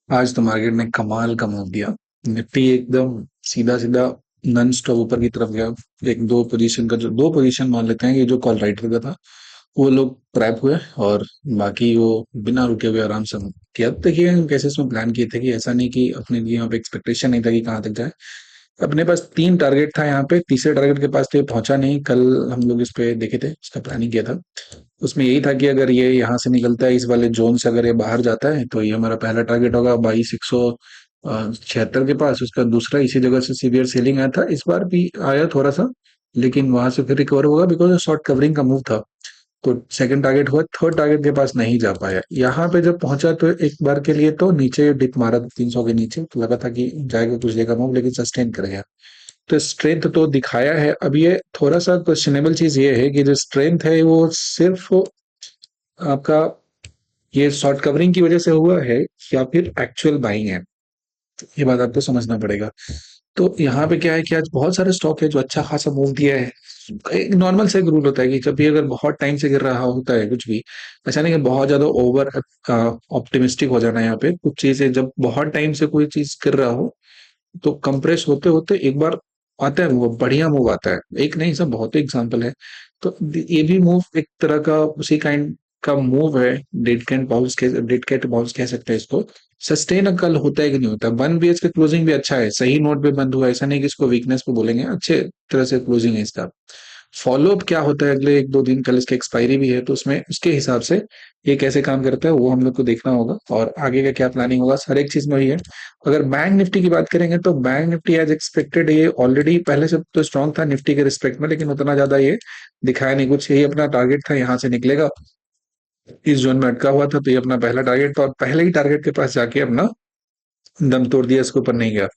आज तो मार्केट ने कमाल का मूव दिया। निफ्टी एकदम सीधा सीधा नॉन स्टॉप ऊपर की तरफ गया। एक दो पोजीशन का जो दो पोजीशन मान लेते हैं, ये जो कॉल राइटर का था वो लोग ट्रैप हुए और बाकी वो बिना रुके हुए आराम से किया। देखिए हम कैसे इसमें प्लान किए थे कि ऐसा नहीं कि अपने लिए यहाँ पे एक्सपेक्टेशन नहीं था कि कहाँ तक जाए। अपने पास तीन टारगेट था यहाँ पे, तीसरे टारगेट के पास तो ये पहुंचा नहीं। कल हम लोग इस पे देखे थे, उसका प्लानिंग किया था। उसमें यही था कि अगर ये यहाँ से निकलता है इस वाले जोन से, अगर ये बाहर जाता है तो ये हमारा पहला टारगेट होगा 22,176 के पास। उसका दूसरा इसी जगह से सीवियर सेलिंग आया था, इस बार भी आया थोड़ा सा, लेकिन वहां से फिर रिकवर होगा बिकॉज शॉर्ट कवरिंग का मूव था। तो सेकंड टारगेट हुआ, थर्ड टारगेट के पास नहीं जा पाया। यहाँ पे जब पहुंचा तो एक बार के लिए तो नीचे डिप मारा था 300 के नीचे, तो लगा था कि जाएगा कुछ देगा मूव, लेकिन सस्टेन कर गया। तो स्ट्रेंथ तो दिखाया है। अब ये थोड़ा सा क्वेश्चनेबल चीज ये है कि जो स्ट्रेंथ है वो सिर्फ आपका ये शॉर्ट कवरिंग की वजह से हुआ है या फिर एक्चुअल बाइंग है, ये बात आपको समझना पड़ेगा। तो यहाँ पे क्या है कि आज बहुत सारे स्टॉक है जो अच्छा खासा मूव दिया है। एक नॉर्मल सा एक रूल होता है कि जब भी अगर बहुत टाइम से गिर रहा होता है कुछ भी, ऐसा नहीं कि बहुत ज्यादा ओवर ऑप्टिमिस्टिक हो जाना है। यहाँ पे कुछ चीजें जब बहुत टाइम से कोई चीज गिर रहा हो तो कंप्रेस होते होते एक बार आता है, वो बढ़िया मूव आता है। एक नहीं, सब बहुत एग्जांपल है। तो ये भी मूव एक तरह का उसी काइंड का मूव है। डेड कैट बाउंस कह सकते हैं इसको। सस्टेन कल होता है कि नहीं होता। 1 BH का क्लोजिंग भी अच्छा है, सही नोट पे बंद हुआ है, ऐसा नहीं कि इसको वीकनेस पे बोलेंगे, अच्छे तरह से क्लोजिंग है इसका। फॉलोअप क्या होता है अगले एक दो दिन, कल इसकी एक्सपायरी भी है, तो उसमें उसके हिसाब से ये कैसे काम करता है वो हम लोग को देखना होगा, और आगे का क्या प्लानिंग होगा हर एक चीज में वही है। अगर बैंक निफ्टी की बात करेंगे तो बैंक निफ्टी एज एक्सपेक्टेड ये ऑलरेडी पहले से तो स्ट्रांग था निफ्टी के रिस्पेक्ट में, लेकिन उतना ज्यादा ये दिखाया नहीं कुछ। यही अपना टारगेट था, यहाँ से निकलेगा, इस जोन में अटका हुआ था, तो ये अपना पहला टारगेट था और पहले ही टारगेट के पास जाके अपना दम तोड़ दिया, इसके ऊपर नहीं गया।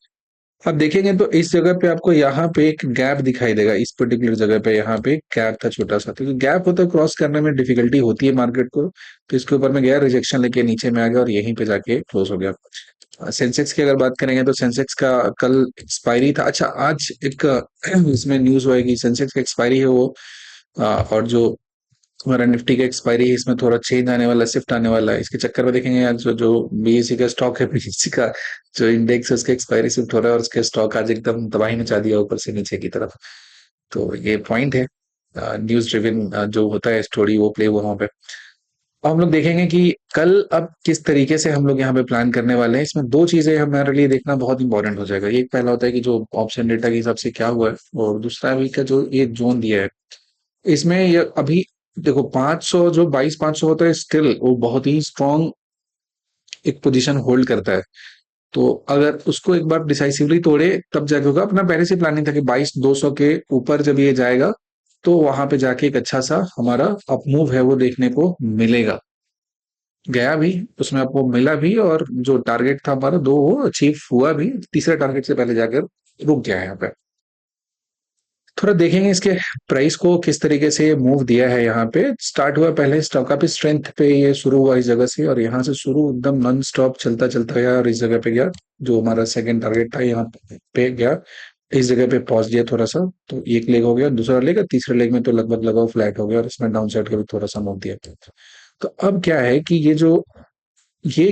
अब देखेंगे तो इस जगह पे आपको यहाँ पे एक गैप दिखाई देगा, इस पर्टिकुलर जगह पे यहाँ पे एक गैप था छोटा सा, तो गैप होता है क्रॉस करने में डिफिकल्टी होती है मार्केट को। तो इसके ऊपर में गया, रिजेक्शन लेके नीचे में आ गया और यहीं पे जाके क्लोज हो गया। सेंसेक्स की अगर बात करेंगे तो सेंसेक्स का कल एक्सपायरी था। अच्छा, आज एक इसमें न्यूज हुआ है कि सेंसेक्स का एक्सपायरी है वो, और जो हमारा निफ्टी का एक्सपायरी है, इसमें थोड़ा चेंज आने वाला, शिफ्ट आने वाला है। इसके चक्कर में देखेंगे आज जो जो बीएससी का स्टॉक है, बीएससी का जो इंडेक्स है उसका एक्सपायरी शिफ्ट हो रहा है और उसके स्टॉक आज एकदम तबाही मचा दिया ऊपर से नीचे की तरफ। तो ये पॉइंट है, न्यूज ड्रिवन जो होता है स्टोरी वो प्ले हुआ वहां पे। अब हम लोग देखेंगे कि कल अब किस तरीके से हम लोग यहाँ पे प्लान करने वाले हैं। इसमें दो चीजें हमारे लिए देखना बहुत इंपॉर्टेंट हो जाएगा। एक पहला होता है कि जो ऑप्शन डेटा के हिसाब से क्या हुआ है, और दूसरा अभी का जो ये जोन दिया है इसमें ये अभी देखो 500, जो 22,500 होता है स्टिल वो बहुत ही स्ट्रांग एक पोजीशन होल्ड करता है। तो अगर उसको एक बार डिसाइसिवली तोड़े तब जाके होगा। अपना पहले से प्लानिंग था कि 22,200 के ऊपर जब ये जाएगा तो वहां पे जाके एक अच्छा सा हमारा अप मूव है वो देखने को मिलेगा। गया भी, उसमें आपको मिला भी, और जो टारगेट था हमारा दो वो अचीव हुआ भी, तीसरे टारगेट से पहले जाकर रुक गया है यहाँ पे। थोड़ा देखेंगे इसके प्राइस को किस तरीके से मूव दिया है। यहाँ पे स्टार्ट हुआ पहले स्टॉक काफी स्ट्रेंथ पे, ये शुरू हुआ इस जगह से और यहाँ से शुरू एकदम नॉन स्टॉप चलता चलता गया और इस जगह पे गया। जो हमारा सेकंड टारगेट था यहाँ पे गया, इस जगह पे पहुंच दिया थोड़ा सा। तो एक लेग हो गया, दूसरा लेग, तीसरे लेग में तो लगभग लगभग फ्लैट हो गया और इसमें डाउन साइड का भी थोड़ा सा मूव दिया। तो अब क्या है कि ये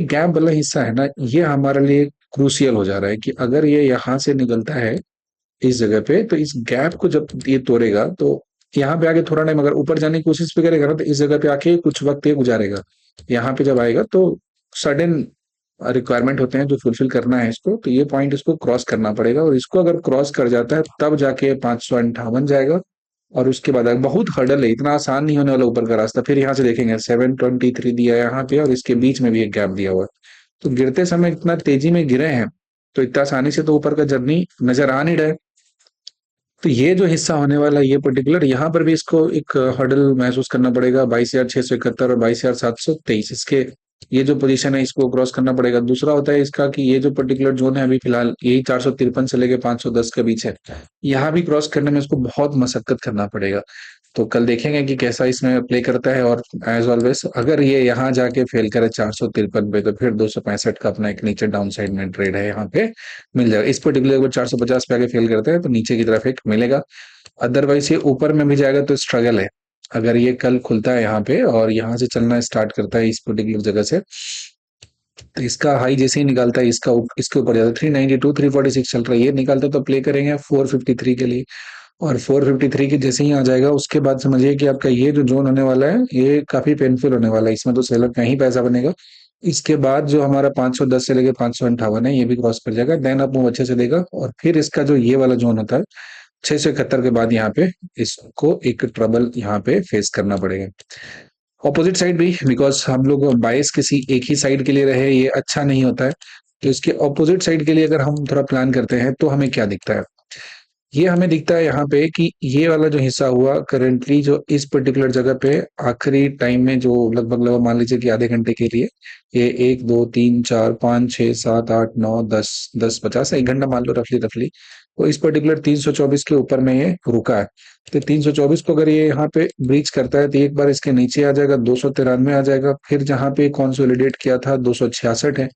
गैप वाला हिस्सा है ना, ये हमारे लिए क्रूसियल हो जा रहा है कि अगर ये यहाँ से निकलता है इस जगह पे, तो इस गैप को जब ये तोड़ेगा तो यहाँ पे आके थोड़ा टाइम अगर ऊपर जाने की कोशिश भी करेगा ना, तो इस जगह पे आके कुछ वक्त ये गुजारेगा। यहाँ पे जब आएगा तो सडन रिक्वायरमेंट होते हैं जो फुलफिल करना है इसको, तो ये पॉइंट इसको क्रॉस करना पड़ेगा, और इसको अगर क्रॉस कर जाता है तब जाके 558 जाएगा। और उसके बाद बहुत हर्डल है, इतना आसान नहीं होने वाला ऊपर का रास्ता। फिर यहाँ से देखेंगे 723 दिया है यहाँ पे और इसके बीच में भी एक गैप दिया हुआ है। तो गिरते समय इतना तेजी में गिरे हैं तो इतना आसानी से तो ऊपर का जर्नी नजर आ नहीं रहा है। तो ये जो हिस्सा होने वाला है ये पर्टिकुलर, यहाँ पर भी इसको एक हर्डल महसूस करना पड़ेगा। 22,671 और 22,723 इसके ये जो पोजीशन है इसको क्रॉस करना पड़ेगा। दूसरा होता है इसका कि ये जो पर्टिकुलर जोन है अभी फिलहाल यही 453 से लेके 510 के बीच है, यहाँ भी क्रॉस करने में इसको बहुत मशक्कत करना पड़ेगा। तो कल देखेंगे कि कैसा इसमें प्ले करता है। और एज ऑलवेज अगर ये यहाँ जाके फेल करे 453 पे, तो फिर 265 का अपना एक नीचे डाउन साइड में ट्रेड है यहाँ पे मिल जाएगा। इस पर्टिकुलर अगर 450 पे आके फेल करते हैं तो नीचे की तरफ एक मिलेगा। अदरवाइज ये ऊपर में भी जाएगा तो स्ट्रगल है। अगर ये कल खुलता है यहाँ पे और यहाँ से चलना स्टार्ट करता है इस पर्टिकुलर जगह से, तो इसका हाई जैसे ही निकालता है इसका इसके ऊपर जाता है 392 346 चल रहा है, ये निकालता है तो प्ले करेंगे 453 के लिए। और 453 के जैसे ही आ जाएगा उसके बाद समझिए कि आपका ये जो जोन होने वाला है ये काफी पेनफुल होने वाला है, इसमें तो सेलर का ही पैसा बनेगा। इसके बाद जो हमारा 510 से लेके 558 है ये भी क्रॉस कर जाएगा, देन आप वो अच्छे से देगा। और फिर इसका जो ये वाला जोन होता है 671 के बाद यहाँ पे इसको एक ट्रबल यहाँ पे फेस करना पड़ेगा। ऑपोजिट साइड भी, बिकॉज हम लोग बायस किसी एक ही साइड के लिए रहे ये अच्छा नहीं होता है। तो इसके ऑपोजिट साइड के लिए अगर हम थोड़ा प्लान करते हैं तो हमें क्या दिखता है, ये हमें दिखता है यहाँ पे कि ये वाला जो हिस्सा हुआ करंटली जो इस पर्टिकुलर जगह पे आखिरी टाइम में जो लगभग लगभग मान लीजिए कि आधे घंटे के लिए ये 1 2 3 4 5 6 7 8 9 10 10 50 1 घंटा मान लो रफली रफली, तो इस पर्टिकुलर 324 के ऊपर में ये रुका है। तो 324 को अगर ये यहाँ पे ब्रीच करता है तो एक बार इसके नीचे आ जाएगा 293 आ जाएगा, फिर जहाँ पे कंसोलिडेट किया था 266 है।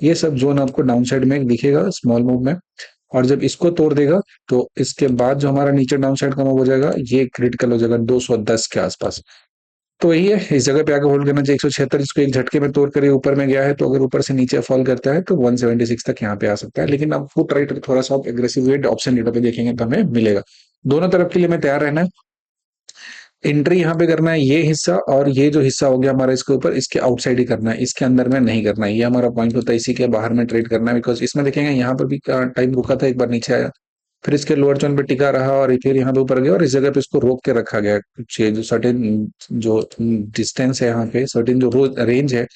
ये सब जोन आपको डाउन साइड में दिखेगा स्मॉल मूव में। और जब इसको तोड़ देगा तो इसके बाद जो हमारा नीचे डाउन साइड का मूव हो जाएगा ये क्रिटिकल हो जाएगा 210 के आसपास। तो वही है, इस जगह पे आके होल्ड करना चाहिए 176, इसको एक झटके में तोड़ कर ये ऊपर में गया है तो अगर ऊपर से नीचे फॉल करता है तो 176 तक यहाँ पे आ सकता है, लेकिन आप फुट राइट थोड़ा सा एग्रेसिव वेट ऑप्शन डेटा पे देखेंगे तो हमें मिलेगा। दोनों तरफ के लिए हमें तैयार रहना है। एंट्री यहाँ पे करना है ये हिस्सा, और ये जो हिस्सा हो गया हमारा इसके ऊपर इसके आउटसाइड ही करना है, इसके अंदर में नहीं करना है, ये हमारा पॉइंट होता है, इसी के बाहर में ट्रेड करना है। बिकॉज इसमें देखेंगे यहाँ पर भी टाइम रुका था, एक बार नीचे आया फिर इसके लोअर जोन पे टिका रहा और फिर यहाँ पे ऊपर गया और इस जगह पे इसको रोक के रखा गया कुछ जो सर्टेन जो डिस्टेंस है यहाँ पे सर्टेन जो रेंज है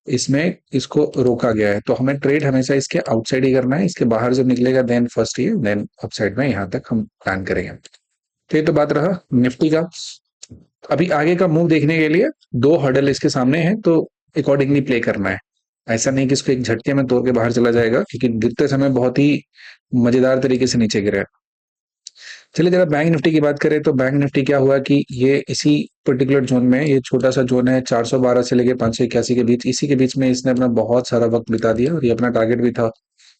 इसमें इसको रोका गया है। तो हमें ट्रेड हमेशा इसके आउटसाइड ही करना है, इसके बाहर जब निकलेगा देन फर्स्ट ये देन अपसाइड में यहाँ तक हम प्लान करेंगे। तो ये तो बात रहा निफ्टी का। अभी आगे का मूव देखने के लिए दो हर्डल इसके सामने है तो अकॉर्डिंगली प्ले करना है। ऐसा नहीं कि इसको एक झटके में तोड़ के बाहर चला जाएगा, क्योंकि गिरते समय बहुत ही मजेदार तरीके से नीचे गिरा है। चलिए जरा बैंक निफ्टी की बात करें तो बैंक निफ्टी क्या हुआ कि ये इसी पर्टिकुलर जोन में, ये छोटा सा जोन है 412 से लेके 581 के बीच, इसी के बीच में इसने अपना बहुत सारा वक्त बिता दिया और ये अपना टारगेट भी था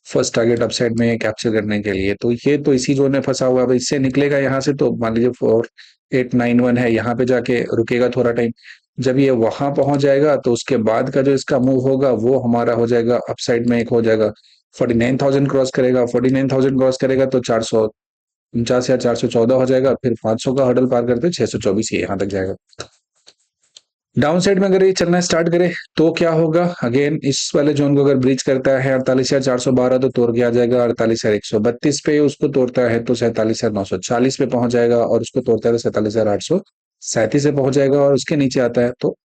फर्स्ट टारगेट अपसाइड में कैप्चर करने के लिए। तो ये तो इसी जोन में फंसा हुआ है, अब इससे निकलेगा यहाँ से तो मान लीजिए 4891 है, यहाँ पे जाके रुकेगा थोड़ा टाइम। जब ये वहां पहुंच जाएगा तो उसके बाद का जो इसका मूव होगा वो हमारा हो जाएगा अपसाइड में, एक हो जाएगा 49,000 क्रॉस करेगा, 49,000 क्रॉस करेगा तो 449 या 414 हो जाएगा, फिर 500 का हर्डल पार करते 624 ये यहाँ तक जाएगा। डाउन साइड में अगर ये चलना स्टार्ट करे तो क्या होगा, अगेन इस वाले जोन को अगर ब्रीच करता है 48,412 तो तोड़ के आ जाएगा 48,132 पे, उसको तोड़ता है तो 47,940 पे पहुंच जाएगा, और उसको तोड़ता है तो 47,837 पे पहुंच जाएगा, और उसके नीचे आता है तो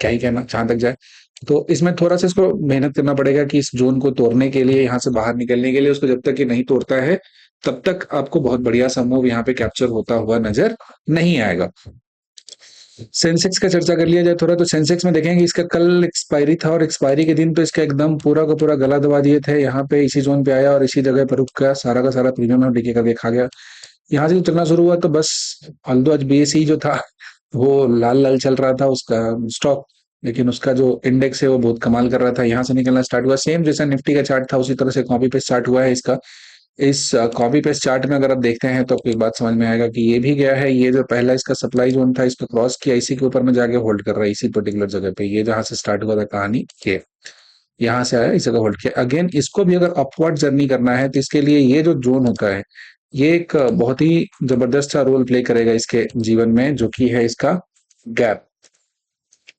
क्या ही कहना जहां तक जाए। तो इसमें थोड़ा सा इसको मेहनत करना पड़ेगा कि इस जोन को तोड़ने के लिए, यहाँ से बाहर निकलने के लिए, उसको जब तक ये नहीं तोड़ता है तब तक आपको बहुत बढ़िया सा मूव यहाँ पे कैप्चर होता हुआ नजर नहीं आएगा। सेंसेक्स का चर्चा कर लिया जाए थोड़ा, तो सेंसेक्स में देखेंगे इसका कल एक्सपायरी था और एक्सपायरी के दिन तो इसका एकदम पूरा का पूरा गला दबा दिए थे, यहाँ पे इसी जोन पे आया और इसी जगह पर रुक गया, सारा का सारा प्रीमियम में डिके करके खा गया। यहाँ से जो चलना शुरू हुआ तो बस अल्दो आज बीएसई जो था वो लाल लाल चल रहा था उसका स्टॉक, लेकिन उसका जो इंडेक्स है वो बहुत कमाल कर रहा था, यहाँ से निकलना स्टार्ट हुआ सेम जैसा निफ्टी का चार्ट था उसी तरह से कॉपी पे स्टार्ट हुआ है इसका। इस कॉपी पेस्ट चार्ट में अगर आप देखते हैं तो आपको एक बात समझ में आएगा कि ये भी गया है, ये जो पहला इसका सप्लाई जोन था इसको क्रॉस किया, इसी के ऊपर में जाके होल्ड कर रहा है इसी पर्टिकुलर जगह पे, ये जहां से स्टार्ट हुआ था कहानी के यहाँ से आया इस जगह होल्ड किया। अगेन इसको भी अगर अपवर्ड जर्नी करना है तो इसके लिए ये जो जोन होता है ये एक बहुत ही जबरदस्त सा रोल प्ले करेगा इसके जीवन में, जो कि है इसका गैप।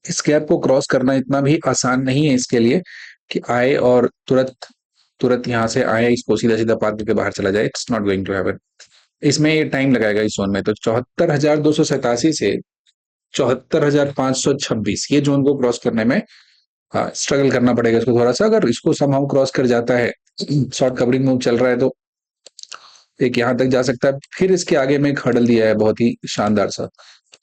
इस गैप को क्रॉस करना इतना भी आसान नहीं है इसके लिए कि आए और तुरंत तुरंत यहाँ से आए इसको सीधा सीधा पार करके बाहर चला जाए, it's not going to happen. इसमें ये टाइम लगाएगा इस जोन में, तो 74,287 से 74,526 ये जोन को क्रॉस करने में स्ट्रगल करना पड़ेगा इसको थोड़ा सा। अगर इसको समहाउ क्रॉस कर जाता है शॉर्ट कवरिंग मूव चल रहा है तो एक यहाँ तक जा सकता है। फिर इसके आगे में एक हर्डल दिया है बहुत ही शानदार सा,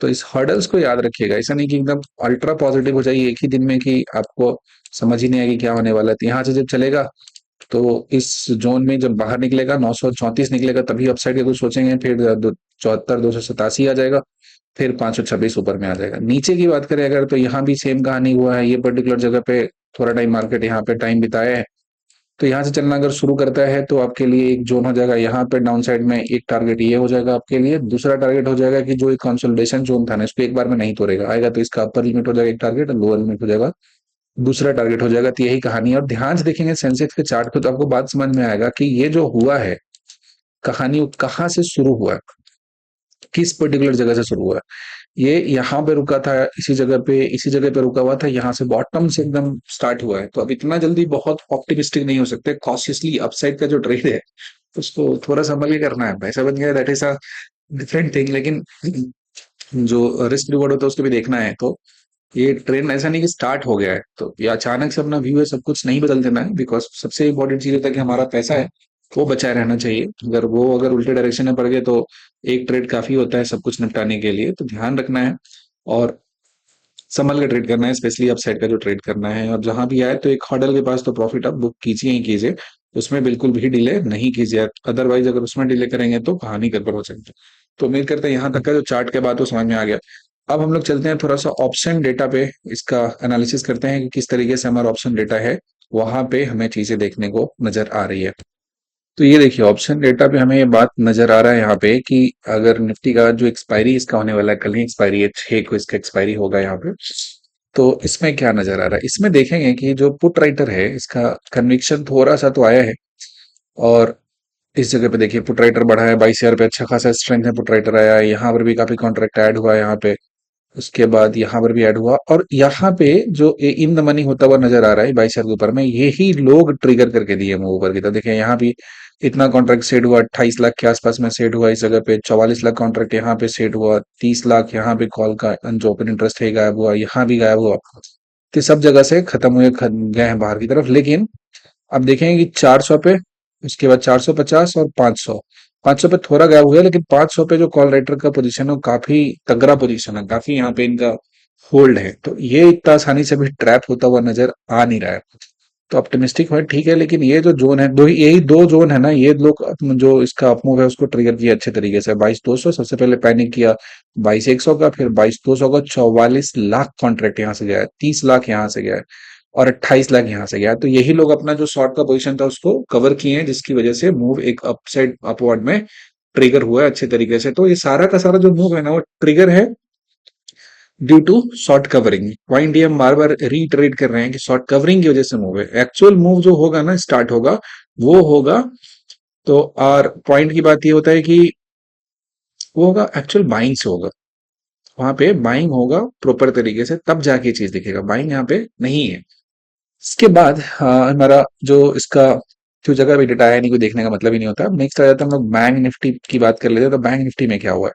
तो इस हर्डल्स को याद रखिएगा, ऐसा नहीं कि एकदम अल्ट्रा पॉजिटिव हो जाइए एक ही दिन में कि आपको समझ ही नहीं आएगी क्या होने वाला है। तो यहाँ से जब चलेगा तो इस जोन में जब बाहर निकलेगा 934 निकलेगा तभी अपसाइड का कुछ सोचेंगे, फिर 74,287 आ जाएगा, फिर 526 ऊपर में आ जाएगा। नीचे की बात करें अगर तो यहाँ भी सेम कहानी हुआ है, ये पर्टिकुलर जगह पे थोड़ा टाइम मार्केट यहाँ पे टाइम बिताया है, तो यहाँ से चलना अगर शुरू करता है तो आपके लिए एक जोन हो जाएगा यहाँ पे डाउन साइड में, एक टारगेट ये हो जाएगा आपके लिए, दूसरा टारगेट हो जाएगा कि जो एक कंसोलिडेशन जोन था ना इसको एक बार में नहीं तोड़ेगा, आएगा तो इसका अपर लिमिट हो जाएगा एक टारगेट और लोअर लिमिट हो जाएगा दूसरा टारगेट हो जाएगा। तो यही कहानी है। और ध्यान से देखेंगे सेंसेक्स के चार्ट को तो आपको बात समझ में आएगा कि ये जो हुआ है कहानी, वो कहाँ से शुरू हुआ है, किस पर्टिकुलर जगह से शुरू हुआ है। ये यहाँ पे रुका था, इसी जगह पे रुका हुआ था, यहाँ से बॉटम से एकदम स्टार्ट हुआ है। तो अब इतना जल्दी बहुत ऑप्टिमिस्टिक नहीं हो सकते। कॉशियसली अपसाइड का जो ट्रेड है उसको थोड़ा संभल के करना है। पैसा बन गया, that is a different thing, लेकिन जो रिस्क रिवॉर्ड होता है उसको भी देखना है। तो ये ट्रेंड ऐसा नहीं कि स्टार्ट हो गया है तो ये अचानक से अपना व्यू है सब कुछ नहीं बदल देना है। बिकॉज सबसे इंपॉर्टेंट चीज होता है कि हमारा पैसा है वो बचाए रहना चाहिए। अगर उल्टे डायरेक्शन में पड़ गए तो एक ट्रेड काफी होता है सब कुछ निपटाने के लिए। तो ध्यान रखना है और संभल के ट्रेड करना है, स्पेशली अपसाइड का जो ट्रेड करना है। और जहां भी आए तो एक हॉडल के पास तो प्रॉफिट आप बुक कीजिए ही कीजिए, उसमें बिल्कुल भी डिले नहीं कीजिए। अदरवाइज अगर उसमें डिले करेंगे तो कहानी गड़बड़ हो सकती है। तो उम्मीद करते हैं यहाँ तक का जो चार्ट के बाद वो समझ में आ गया। अब हम लोग चलते हैं थोड़ा सा ऑप्शन डेटा पे, इसका एनालिसिस करते हैं कि किस तरीके से हमारा ऑप्शन डेटा है वहां पे हमें चीजें देखने को नजर आ रही है। तो ये देखिए ऑप्शन डेटा पे हमें ये बात नजर आ रहा है यहाँ पे कि अगर निफ्टी का जो एक्सपायरी इसका होने वाला है, कल ही एक्सपायरी है, 6 को इसका एक्सपायरी होगा यहाँ पे। तो इसमें क्या नजर आ रहा है, इसमें देखेंगे कि जो पुट राइटर है इसका कन्विक्शन थोड़ा सा तो आया है। और इस जगह पे देखिए पुट राइटर बढ़ा है 22,000 पे, अच्छा खासा स्ट्रेंथ है, पुट राइटर आया है। यहाँ पर भी काफी कॉन्ट्रैक्ट ऐड हुआ है यहाँ पे। उसके बाद यहाँ पर भी ऐड हुआ और यहाँ पे जो इन द मनी होता हुआ नजर आ रहा है 22,000 के ऊपर में, यही लोग ट्रिगर करके दिए मूव ऊपर की। तो देखिए यहाँ भी इतना कॉन्ट्रैक्ट सेट हुआ, 28 लाख के आसपास में सेट हुआ इस जगह पे, 44 लाख कॉन्ट्रैक्ट यहाँ पे सेट हुआ, 30 लाख यहाँ पे कॉल का जो ओपन इंटरेस्ट है गायब हुआ, यहाँ भी गायब हुआ। तो सब जगह से खत्म हुए गए हैं बाहर की तरफ। लेकिन अब देखेंगे कि 400 पे, उसके बाद 450 और 500। 500 पे थोड़ा गया हुआ है, लेकिन 500 पे जो कॉल राइटर का पोजीशन है वो काफी तगड़ा पोजीशन है, काफी यहाँ पे इनका होल्ड है। तो ये इतना आसानी से भी ट्रैप होता हुआ नजर आ नहीं रहा है। तो ऑप्टिमिस्टिक है ठीक है, लेकिन ये जो जोन है दो, यही दो जोन है ना, ये लोग जो इसका अपमूव है उसको ट्रिगर किया अच्छे तरीके से। 22,200 सबसे पहले पैनिक किया, 22,100 का, फिर 22,200 का, 44 लाख कॉन्ट्रैक्ट यहाँ से गया है, 30 लाख यहाँ से गया है और 28 लाख यहाँ से गया है। तो यही लोग अपना जो शॉर्ट का पोजीशन था उसको कवर किए हैं, जिसकी वजह से मूव एक अपसाइड अपवर्ड में ट्रिगर हुआ है अच्छे तरीके से। तो ये सारा का सारा जो मूव है ना वो ट्रिगर है due to short covering. Point ये हम बार बार रीइटरेट कर रहे हैं कि शॉर्ट कवरिंग की वजह से मूव है। एक्चुअल मूव जो होगा ना स्टार्ट होगा वो होगा, तो और पॉइंट की बात ये होता है कि वो होगा एक्चुअल बाइंग से होगा। वहां पे बाइंग होगा प्रॉपर तरीके से तब जाके चीज दिखेगा, बाइंग यहाँ पे नहीं है। इसके बाद हमारा जो इसका जो जगह भी डेटा है नहीं कोई देखने का मतलब ही नहीं होता। नेक्स्ट आ जाता है हम लोग बैंक निफ्टी की बात कर लेते हैं। तो बैंक निफ्टी में क्या हुआ है,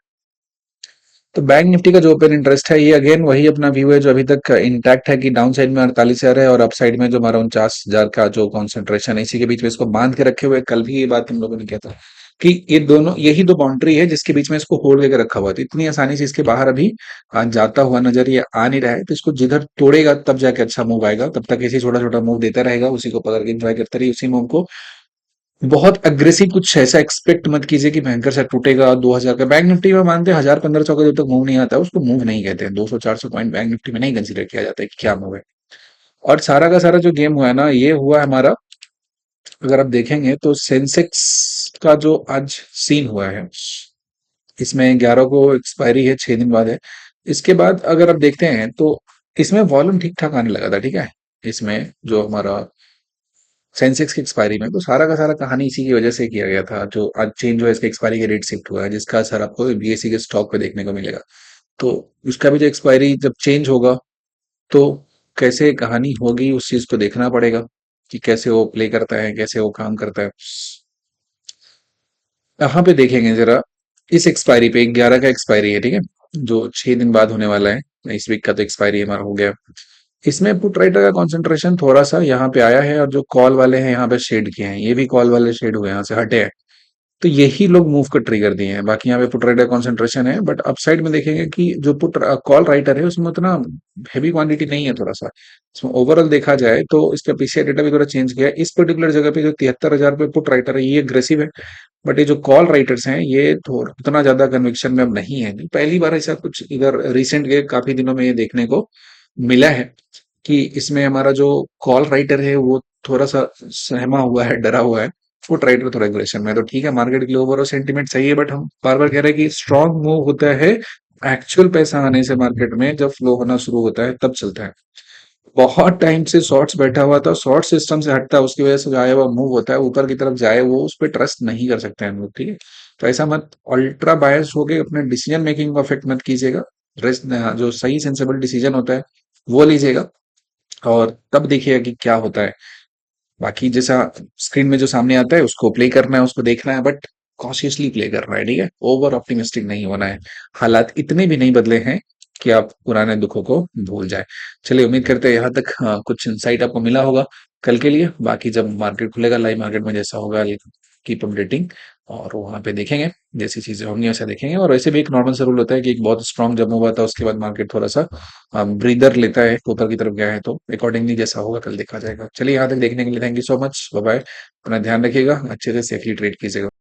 तो बैंक निफ्टी का जो ओपन इंटरेस्ट है ये अगेन वही अपना व्यू है जो अभी तक इंटैक्ट है कि डाउन साइड में 48,000 है और अप साइड में जो हमारा 49,000 का जो कॉन्सेंट्रेशन है इसी के बीच में इसको बांध के रखे हुए। कल भी ये बात हम लोगों ने किया था कि ये दोनों यही दो बाउंड्री है जिसके बीच में इसको होल्ड करके रखा हुआ है। तो इतनी आसानी से इसके बाहर अभी जाता हुआ नजर ये आ नहीं रहा है। तो इसको जिधर तोड़ेगा तब जाके अच्छा मूव आएगा, तब तक ऐसे छोटा छोटा मूव देता रहेगा, उसी को पकड़ के एंजॉय करते रहिए। उसी मूव को बहुत अग्रेसिव कुछ ऐसा एक्सपेक्ट मत कीजिए कि भयंकर सा टूटेगा 2,000 का। बैंक निफ्टी में मानते हैं 1,000-1,500 का जब तक मूव नहीं आता है उसको मूव नहीं कहते हैं। 200-400 पॉइंट बैंक निफ्टी में नहीं कंसीडर किया जाता है कि क्या मूव है। और सारा का सारा जो गेम हुआ है ना ये हुआ है हमारा, अगर आप देखेंगे तो सेंसेक्स का जो आज सीन हुआ है इसमें 11 को एक्सपायरी है, 6 दिन बाद है। इसके बाद अगर आप देखते हैं तो इसमें वॉल्यूम ठीक ठाक आने लगा था, ठीक है। इसमें जो हमारा सेंसेक्स की एक्सपायरी में तो सारा का सारा कहानी इसी की वजह से किया गया था। जो आज चेंज हुआ है इसका एक्सपायरी के रेट शिफ्ट हुआ है जिसका असर आपको बीएसई के स्टॉक पे देखने को मिलेगा। तो उसका भी जो एक्सपायरी जब चेंज होगा तो कैसे कहानी होगी उस चीज को देखना पड़ेगा कि कैसे वो प्ले करता है, कैसे वो काम करता है। यहाँ पे देखेंगे जरा, इस एक्सपायरी पे 11 का एक्सपायरी है, ठीक है, जो 6 दिन बाद होने वाला है। इस वीक का तो एक्सपायरी हमारा हो गया। इसमें पुट राइटर का कंसंट्रेशन थोड़ा सा यहाँ पे आया है और जो कॉल वाले हैं यहाँ पे शेड किए हैं, ये भी कॉल वाले शेड हुए हैं, यहाँ से हटे हैं। तो यही लोग मूव को ट्रिगर दिए हैं। बाकी यहाँ पे पुट राइटर कंसंट्रेशन है, बट अपसाइड में देखेंगे कि जो पुट कॉल राइटर है उसमें उतना हैवी क्वांटिटी नहीं है। थोड़ा सा इसमें ओवरऑल देखा जाए तो इसका पीसीआर डेटा भी थोड़ा चेंज किया है। इस पर्टिकुलर जगह पे जो 73,000 पे पुट राइटर है ये अग्रेसिव है, बट ये जो कॉल राइटर्स हैं ये थोड़ा उतना ज्यादा कन्विक्शन में अब नहीं है। पहली बार ऐसा कुछ इधर रिसेंट के काफी दिनों में ये देखने को मिला है कि इसमें हमारा जो कॉल राइटर है वो थोड़ा सा सहमा हुआ है, डरा हुआ है। फुट राइटर थोड़ा एग्रेशन में है। तो ठीक है, मार्केट के लिए ओवरऑल सेंटीमेंट सही है, बट हम बार बार कह रहे हैं कि स्ट्रांग मूव होता है एक्चुअल पैसा आने से मार्केट में, जब फ्लो होना शुरू होता है तब चलता है। बहुत टाइम से शॉर्ट्स बैठा हुआ था, शॉर्ट सिस्टम से हटता है, उसकी वजह से जो आया हुआ मूव होता है ऊपर की तरफ जाए, वो उस पर ट्रस्ट नहीं कर सकते हैं हम लोग, ठीक है। तो ऐसा मत अल्ट्रा बायस होके अपने डिसीजन मेकिंग को अफेक्ट मत कीजिएगा। रेस्ट जो सही सेंसेबल डिसीजन होता है वो लीजिएगा, और तब देखिएगा कि क्या होता है। बाकी जैसा स्क्रीन में जो सामने आता है उसको प्ले करना है, उसको देखना है, बट कॉशियसली प्ले करना है, ठीक है। ओवर ऑप्टिमिस्टिक नहीं होना है। हालात इतने भी नहीं बदले हैं कि आप पुराने दुखों को भूल जाए। चलिए, उम्मीद करते हैं यहाँ तक कुछ इंसाइट आपको मिला होगा कल के लिए। बाकी जब मार्केट खुलेगा, लाइव मार्केट में जैसा होगा, कीप अपडेटिंग, और वहां पे देखेंगे जैसी चीजें होंगी वैसा देखेंगे। और वैसे भी एक नॉर्मल सा रूल होता है कि एक बहुत स्ट्रांग जब मूव आता है उसके बाद मार्केट थोड़ा सा ब्रीदर लेता है, ऊपर की तरफ गया है, तो अकॉर्डिंगली जैसा होगा कल देखा जाएगा। चलिए, यहाँ तक देखने के लिए thank you so much, bye bye. अपना ध्यान रखिएगा, अच्छे से सेफली ट्रेड कीजिएगा।